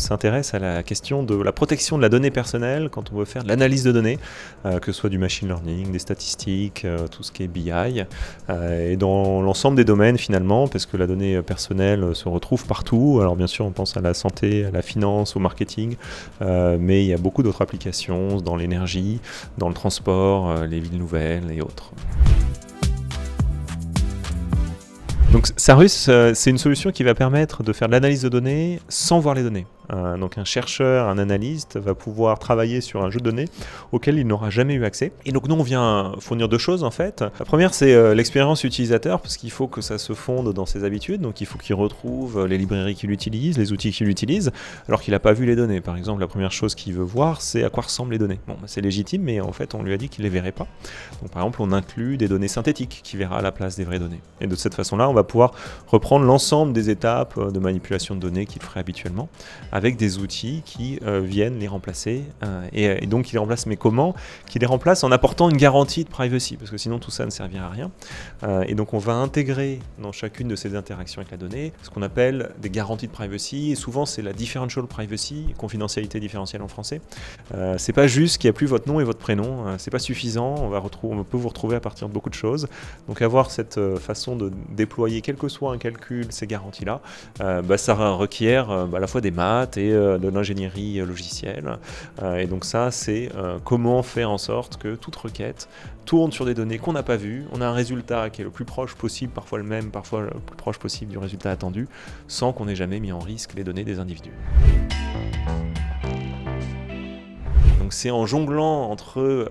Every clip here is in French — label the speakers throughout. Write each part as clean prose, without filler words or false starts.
Speaker 1: s'intéresse à la question de la protection de la donnée personnelle quand on veut faire de l'analyse de données, que ce soit du machine learning, des statistiques, tout ce qui est BI, et dans l'ensemble des domaines finalement, parce que la donnée personnelle se retrouve partout. Alors bien sûr, on pense à la santé, à la finance, au marketing, mais il y a beaucoup d'autres applications dans l'énergie, dans le transport, les villes nouvelles et autres. Donc Sarus, c'est une solution qui va permettre de faire de l'analyse de données sans voir les données. Donc un chercheur, un analyste va pouvoir travailler sur un jeu de données auquel il n'aura jamais eu accès. Et donc nous, on vient fournir deux choses en fait. La première, c'est l'expérience utilisateur, parce qu'il faut que ça se fonde dans ses habitudes. Donc il faut qu'il retrouve les librairies qu'il utilise, les outils qu'il utilise, alors qu'il n'a pas vu les données. Par exemple, la première chose qu'il veut voir, c'est à quoi ressemblent les données. Bon, c'est légitime, mais en fait, on lui a dit qu'il ne les verrait pas. Donc par exemple, on inclut des données synthétiques qu'il verra à la place des vraies données. Et de cette façon-là, on va pouvoir reprendre l'ensemble des étapes de manipulation de données qu'il ferait habituellement, avec des outils qui viennent les remplacer. Et donc, ils les remplacent, mais comment ? Qu'ils les remplacent en apportant une garantie de privacy, parce que sinon, tout ça ne servira à rien. Et donc, on va intégrer dans chacune de ces interactions avec la donnée ce qu'on appelle des garanties de privacy. Et souvent, c'est la differential privacy, confidentialité différentielle en français. C'est pas juste qu'il n'y a plus votre nom et votre prénom. C'est pas suffisant. On peut vous retrouver à partir de beaucoup de choses. Donc, avoir cette façon de déployer, quel que soit un calcul, ces garanties-là, ça requiert à la fois des maths et de l'ingénierie logicielle. Et donc ça, c'est comment faire en sorte que toute requête tourne sur des données qu'on n'a pas vues. On a un résultat qui est le plus proche possible, parfois le même, parfois le plus proche possible du résultat attendu, sans qu'on ait jamais mis en risque les données des individus. Donc c'est en jonglant entre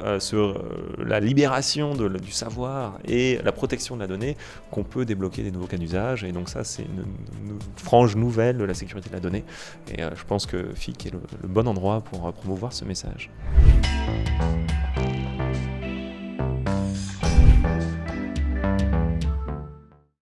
Speaker 1: la libération du savoir et la protection de la donnée qu'on peut débloquer des nouveaux cas d'usage. Et donc ça, c'est une frange nouvelle de la sécurité de la donnée. Et je pense que FIC est le bon endroit pour promouvoir ce message.